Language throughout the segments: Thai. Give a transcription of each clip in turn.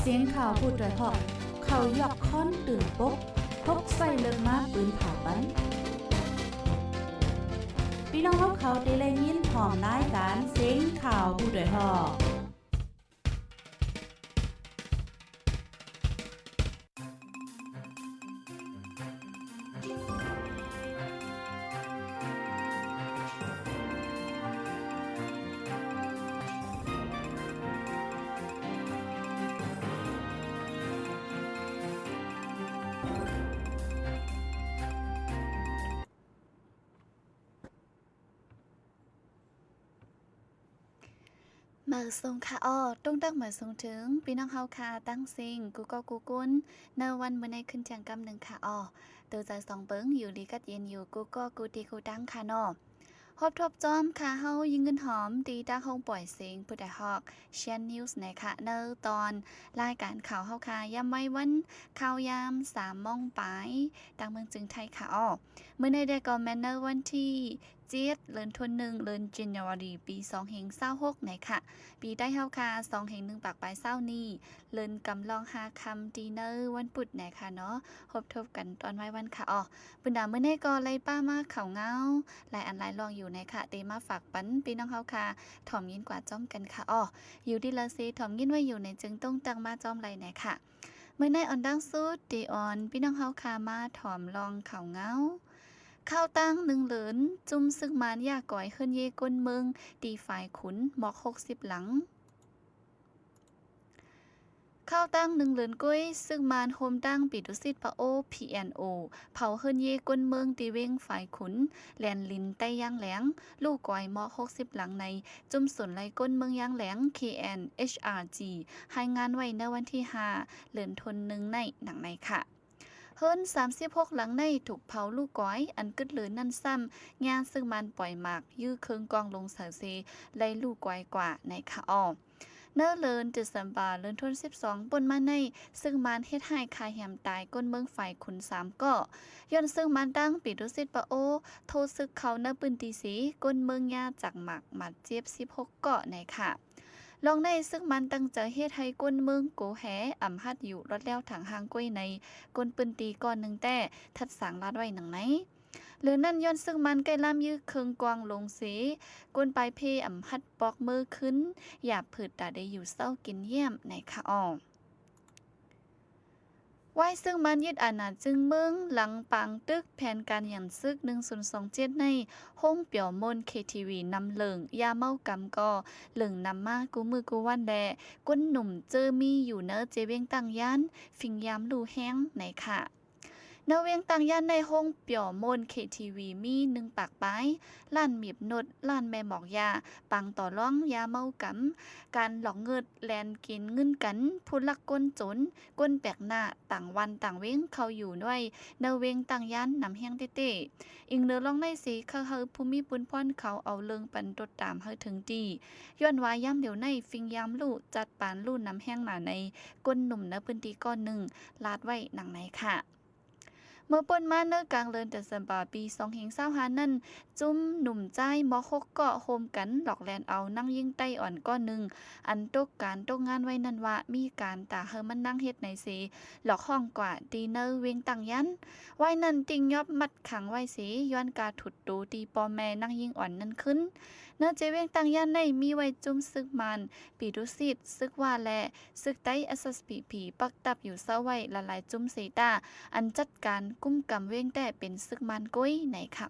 เสียงข่าวพูดด้วยหอกเขายอกค้อนตื่นปกพกใส่เลิกมาปืนเผาปันพี่น้องเขาได้เลยยินหอมรายการเสียงข่าวพูดด้วยหอกมาส่งค่ะต้องตั้งมาส่งถึงพี่น้องเฮาค่ะตั้งซิงกูก็กูกุนในวันมื้อในขึ้นจังกำหนึ่งค่ะตัวใจสองเบิ้งอยู่ดีกัดเย็นอยู่กูก็กูตีกูตั้งค่ะฮอบทบจอมค่ะเฮายิงเงินหอมตีตาห้องปล่อยเสียงผู้ใดฮอกเชียนนิวส์ในค่ะในตอนรายการข่าวเฮาค่ะยามไว้วันข่าวยาม3 โมงปลายดังเมืองจึงไทยค่ะมื้อในได้ก็แม่นวันที่เดือนธันวาคมเดือนธันวาคมปี2526ในค่ะปีได้เฮาค่ะ2/1ปากปลายเช้านี้เลินกำลอง5คำดีเนอร์วันพุธในค่ะเนาะพบทบกันตอนไว้วันค่ะปุ่นดามื้อนี้ก็ไล่ป้ามาข่าวเงาหลายอันหลายลองอยู่ในค่ะเตมาฝากปันพี่น้องเฮาค่ะถ่อมยินกว่าจ้อมกันค่ะอยู่ดีละซีถ่อมยินไว้อยู่ในจึงต้องตั้งมาจ้อมไหลในค่ะเมื่อในออนดังสุดดีออนพี่น้องเฮาค่ะมาถ่อมลองข่าวเงาข้าวตั้ง1 เหรินจุ่มซึกมานยาก่อยขึ้นเยก้นเมืองตีฝ่ายขุนหมอก60หลังข้าวตั้ง1 เหรินก้อยซึ่งมานโฮมตั้งปิดุสิตปะโอ PNO เผาเฮิรนเยก้นเมืองตีเว้งฝ่ายขุนแลนลินใต้ย่างแหลงลูกก่อยหมอ60หลังในจุ่มสนไหลก้นเมืองย่างแหลง KNHRG ให้งานไว้ในวันที่5เดือนธันวาคมในหนังในค่ะเฮิรน36หลังในถูกเผาลูกก้อยอันกึดเหลือนั่นซ้ำงานซึ่งมันปล่อยหมากยื้อเคืองกองลงเสาเซไล่ลูกก้อยกว่าในค่ะเนื้อเลินเดือนเลินทน12ปนมาในซึ่งมันเฮ็ดให้คายแหมตายก้นเมืองฝ่ายขุน3ก็ย้อนซึ่งมันตั้งปิดุสิตปะโอโทซึกเขาเนื้อปืนตีสีก้นเมืองยาจากหมักหมัดเจี๊ยบ16เกาะในค่ะลองในซึ่งมันตั้งใจเฮ็ดให้ก้นเมืองโกแหอ่ำฮัดอยู่รถแล้วถังหางก้วยในก้นปืนตีก่อน1แต่ทัดสางลาดไว้หนังไหนหรือนั่นย้อนซึ่งมันใกล้ล่ามยื้อเคืองกวางลงสีกวนปลายเพอ่ำฮัดปอกมือขึ้นอย่าผืดตาได้อยู่เศร้ากินเยี่ยมในค่ะไว้ซึ่งมันยึดอาณาจึงเมืองหลังปังตึกแผนการหยันซึก1027ในห้องเปี่ยวมน KTV นำเหลิงยาเมากำก็เหลิงนำมากูมือกูวันแดก้นหนุ่มเจอมีอยู่เนอเจเวียงตั้งยันฟิงยามลูแห้งในค่ะเนเวียงตังย่านในห้องเปี่ยวมน KTV มี1ปากปายล้านมีบนดล้านแม่หมอกยาปังต่อร้องยาเมากำการหลอกเงิดแลนกินเงินกันผู้ลักก้นจนก้นแปลกหน้าต่างวันต่างเว้งเขาอยู่ด้วยเนเวียงตังย่านนำแห้งเต้อิงเนอร้องในสีเขาเฮาภูมิปุนพรเขาเอาเลิงปันตดตามเฮาถึงดีย้อนว่าย่ำเดี๋ยวในฟิงยามลู่จัดปานลู่นำแห้งหนาในก้นหนุ่มเนพื้นที่ก้อนหนึ่งลาดไว้หนังไหนค่ะเมื่อป่นมาเนื้อกลางเดือนเดือนปี2525นั่นจุ้มหนุ่มใจม.6เกาะโฮมกันหลอกแลนเอานั่งยิงไต้อ่อนก้อนหนึ่งอันตกการตกงานไว้นั่นว่ามีการตาเฮมันนั่งเฮ็ดในสีหลอกห้องกว่าดีเนอร์เวงตังยันไว้นั่นติงยอบมัดขังไว้สีย้อนกาถุดตูตีปอแม่นั่งยิงอ่อนนั่นขึ้นเนื้อเจเวงตังยันในมีไว้จุ้มซึกมันปีดุสิตซึกว่าแลซึกไต้ SSPP ปักตับอยู่เศร้าไว้ละลายจุ้มเซตาอันจัดการกุ้มกำเว้งแต่เป็นซึกมันก้อยในค่ะ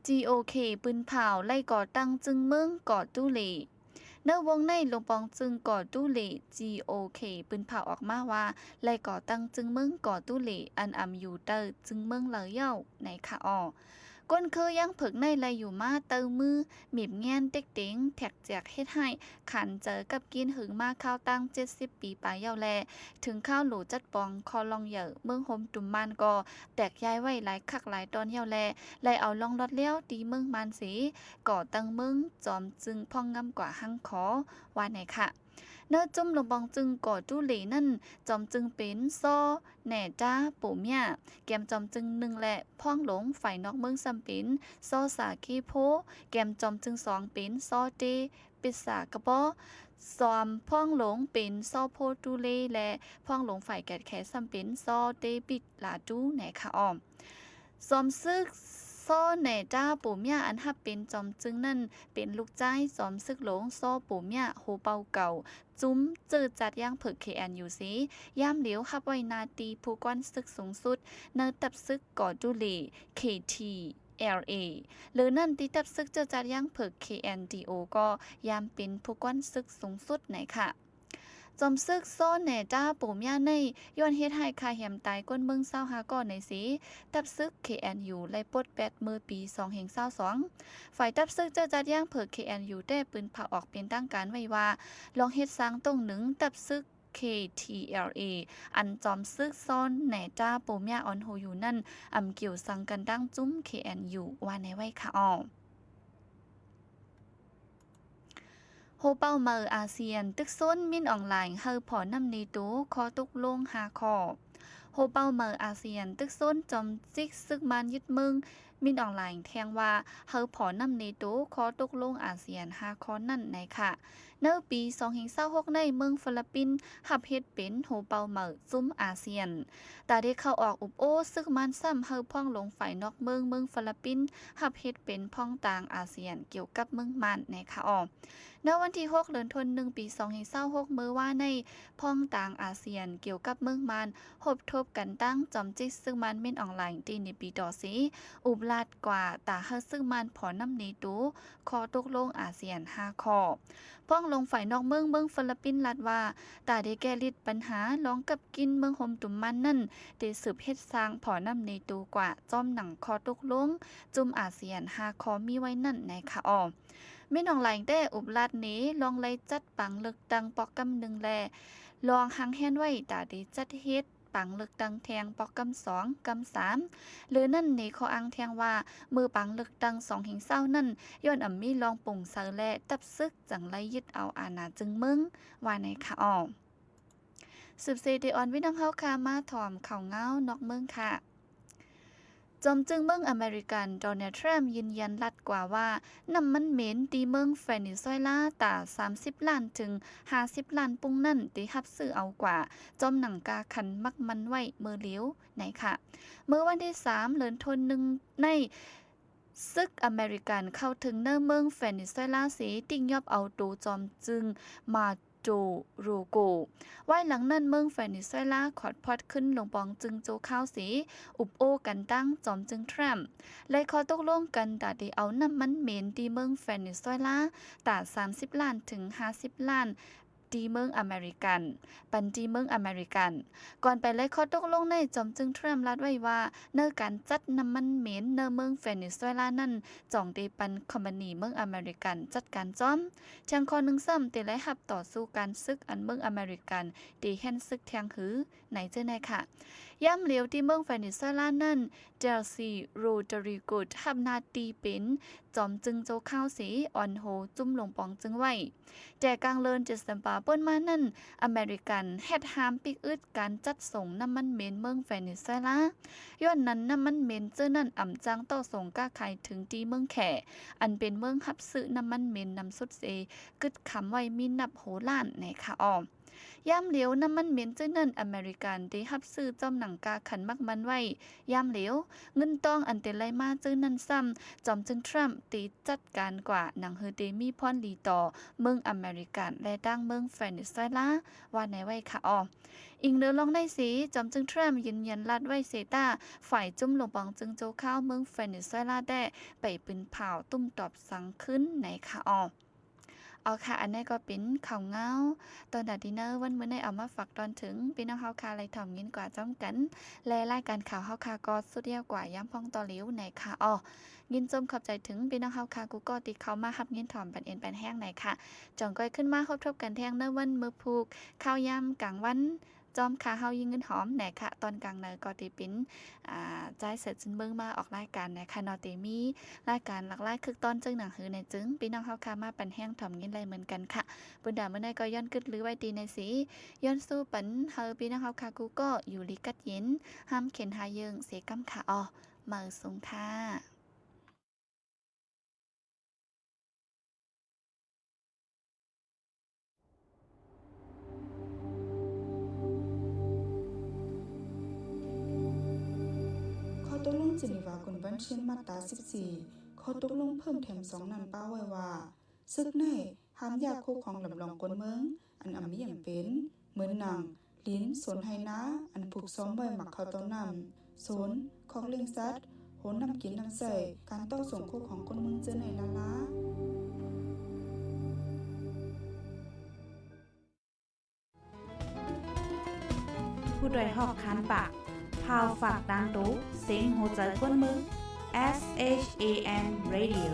GOK ปืนเผาไล่ก่อตั้งจึงเมืองก่อตู้เหล่เนื้อวงในลงปองจึงก่อตู้เหล่ GOK ปืนเผาออกมาว่าไล่ก่อตั้งจึงเมืองก่อตู้เหล่อันอำอยู่เตอจึงเมืองเหลยเย่าในค่ะก้นคือยังผึกในไรอยู่มาเตอมือหมีบแงนเต็กเต็งแท็กแจกเฮ็ดให้ขันเจอกับกินหึงมาข้าวตั้ง70ปีปลายเยาแลถึงข้าวหลูจัดปองคอลองเหยอเมืองโฮมตุ่มมันก็แตกย้ายไว้หลายคักหลายตอนเยาแลไล่เอาลองรถเลี้ยวตีเมืองมันสีก่อตั้งเมืองจอมจึงพ่องงำกว่าหังขอว่าไหนค่ะเนื้อจุ่มลงบองจึงก่อตู้เหล่นั่นจอมจึงเป็นซ้อแหน่จ้าปู่เมียแกมจอมจึง1และพ่องหลงฝ่ายนอกเมืองซัมปินซ้อสากีโพแกมจอมจึง2เป็นซ้อเตปิสากระปอ ซอมพ่องหลงเป็นซอโพตูเลและพ่องหลงฝ่ายแกดแคซัมเป็นซอเดบิดลาดูไหนคะอ้อมซอมซึกซอแหน่จ้าปู่ม่าอันฮับเป็นจอมจึงนั่นเป็นลูกจ้ายซอมซึกหลงซอปู่ม่าโฮเปาเก่าจุ้มเจอจัดย่างเผิก KN อยู่สิย่ามเหลียวฮับไว้นาตีผู้ก้อนซึกสูงสุดเนิตับซึกก่อดุลี KT LA หรือนั่นที่ตับซึกเจอจัดย่างเผิก KNDO ก็ยามเป็นผู้ก้อนซึกสูงสุดไหนค่ะจอมซึกโซนแหน่จ้าปู่ม่าในย้อนเฮ็ดให้คาแหมตายก้นเมือง25ก่อนในสีตับซึก KNU ไล่ปลดแปดมือปี2022ฝ่ายตับซึกเจอจัดย่างเผิก KNU ได้ปืนเผาออกเป็นตั้งการไว้ว่าลองเฮ็ดสร้างตรงหนึ่งตับซึก KTLA อันจอมซึกซ้อนแหน่จ้าปู่ม่าออนโฮอยู่นั่นอำเกี่ยวสังกันดังจุ้ม KNU ว่าในไว้ค่ะอ้อโฮเป้าเมออาเซียนตึกซ้นมินออนไลน์เฮาพอนำในตูขอตกลง5ข้อโฮเป้าเมออาเซียนตึกซ้นจอมจิกซึกมันยึดเมืองมินออนไลน์แทงว่าเฮาพอนำในตูขอตกลงอาเซียน5ข้อนั่นไหนค่ะในปี2026ในเมืองฟิลิปปินส์หับเฮ็ดเป็นโฮเป้าเมอซุ่มอาเซียนแต่ได้เข้าออกอุปโอซึกมันซ้ำเฮาพ่องลงฝ่ายนอกเมืองฟิลิปปินส์หับเฮ็ดเป็นพ่องต่างอาเซียนเกี่ยวกับเมืองมันในค่ะอ้อในวันที่6เดือนธันวาคมปี2026มื้อว่าในพ้องต่างอาเซียนเกี่ยวกับเมืองมันพบทบกันตั้งจอมจิกซึ่งมันเม่นออนไลน์ตีในปีต่อสีอุบลาดกว่าตาเฮาซึ่งมันพอนำนี้ตูขอตกลงอาเซียน5ข้อพ้องลงฝ่ายนอกเมืองฟิลิปปินส์รัฐว่าตาได้แก้ลิดปัญหาลองกับกินเมืองห่มตุ่มมันนั่นได้สืบเฮ็ดสร้างพอนำนี้ตูกว่าจอมหนังขอตกลงจุ่มอาเซียน5ข้อมีไว้นั่นในค่ะอ้อไม่น้องไหลแต่อุบลัดนี้ลองไล่จัดปังเลือกตั้งปอกกำ1แลลองหังแฮนไว้ตาได้จัดเฮ็ดปังเลือกตั้งแทงปอกกำ2กำ3หรือนั่นนี่ขออ้างแทงว่ามือปังเลือกตั้ง2แห่งเศร้านั่นย้อนมีลองป่งเซอแลตับซึกจังไล่ยึดเอาอาณาจึงเมืองว่าในค่ะอ้อสืบเสดีออนวิน้องเฮาคามาถ่อมข่าวเงานอกเมืองค่ะจอมจึงเมืองอเมริกันโดนัลด์ทรัมป์ยืนยันลัดกว่าว่าน้ำมันเหม็นตีเมืองเวเนซุเอลาตา30ล้านถึง50ล้านปุ้งนั่นตีฮับซื้อเอากว่าจอมหนังกาคันมักมันไว้เมื่อเลี้ยวไหนค่ะเมื่อวันที่3เดือนธันวาคมในซึกอเมริกันเข้าถึงเนื้อเมืองเวเนซุเอลาสีติ่งยอบเอาตูจอมจึงมาโจโรโกไว้หลังนั้นเมืองเวเนซุเอลาขอดพอดขึ้นลงปองจึงโจข้าวสีอุบโอกันตั้งจอมจึงทรัมป์เลยขอตกลงกันตาได้เอาน้ำมันเหม็นที่เมืองเวเนซุเอลาตา30ล้านถึง50ล้านตีเมืองอเมริกันปันตีเมืองอเมริกันก่อนไปเลยขอตกลงในจอมจึงทรัมป์รัดไว้ว่าเนื้อการจัดน้ำมันเหม็นเนื้อเมืองเวเนซุเอลานั่นจ่องได้ปันคอมพานีเมืองอเมริกันจัดการจ้อมเชียงคอนึงซ้ำเตไลหับต่อสู้การซึกอันเมืองอเมริกันตีแห่นซึกแทงหือไหนเจ้าไหนค่ะย่ำเหลียวที่เมืองเวเนซุเอลานั่นเจลซีโรดริโกทำนาตีเป็นจอมจึงโจข้าวสีออนโฮจุ่มลงปองจึงไว้แต่กลางเลินจะสัมปาป้นมานั่นอเมริกันแฮดฮามปิกอึดการจัดส่งน้ำมันเหม็นเมืองเวเนซุเอลาย้อนนั้นน้ำมันเหม็นเจ้านั่นอ่ำจังต่อส่งก้าไข่ถึงตีเมืองแขอันเป็นเมืองฮับซื้อน้ำมันเหม็นนำสุดเซกึดคำไว้มีนับโหล้านในค่ะอ้อมย่ำเหลียวน้ำมันเหม็นเจ้านั่นอเมริกันได้ฮับซื้อจอมหนังกาขันมักมันไว้ย่ำเหลียวเงินต้องอันเตไลมาเจ้านั่นซ้ำจอมจึงทรัมป์ตีจัดการกว่าหนังเฮเดมีพรลีต่อเมืองอเมริกันและดังเมืองเวเนซุเอลาว่าในไว้ค่ะอ้ออิงเนื้อลองได้สีจอมจึงทรัมป์ยืนยันลัดไว้เซตาฝ่ายจุ่มลงปองจึงโจข้าวเมืองเวเนซุเอลาได้ไปปืนเผาตุ้มตอบสังขึ้นในค่ะอ้อเอาค่ะอันนี้ก็เป็นข่าวเงาตอนดัดดินเนอร์วันเมื่อในเอามาฝากตอนถึงพี่น้องเฮาคาอะไรถ่อมยินกว่าจ้อมกันและรายการข่าวเฮาคาก็สุดเดียวกว่าย้ำพ้องต่อเหลียวในค่ะอ้อยินจมขอบใจถึงพี่น้องเฮาคากูก็ติเข้ามาหับยินถ่อมปันเอ็นปันแห้งในค่ะจ่องก้อยขึ้นมาครบทบกันแทงเนอวันมือผูกข้าวยำกลางวันจอมขาเฮายิงเงินหอมแหนค่ะตอนกลางเนอก็ติปิ้นใจเสร็จจึงเบิ่งมาออกรายการนะคะนอเตมีรายการหลักหลายคือตอนจึงหนังหือในจึงพี่น้องเฮาคามาปันแห้งถ่อมยินไรเหมือนกันค่ะบุญดาเมื่อใดก็ย้อนกึดหรือไว้ดีในสีย้อนสู้ปันเฮาพี่น้องเฮาคากูก็อยู่ลิกัดเย็นห้ามเข็นหาเยิงเสกำค่ะอ้อมาสูงค่ะ วันเช่นมาตรา14ข้อตกลงเพิ่มแถม2นั้นป้าไว้ว่าซึกในห้ามยาคุกของลำลองกลเมืองอันอำมีอย่างเป็นเหมือนหนังลิ้นสวนไหนาอันผูกซ้อมไว้หมักข้าวต้มน้ำสนของเลี้ยงสัตว์โหนน้ำกินน้ำใส่การต่อส่งคุกของคนเมืองเจอในละละผู้โดยหอกคันปากพาวฝากดังตู้เสียงโหใจกวนมึง SHAN Radio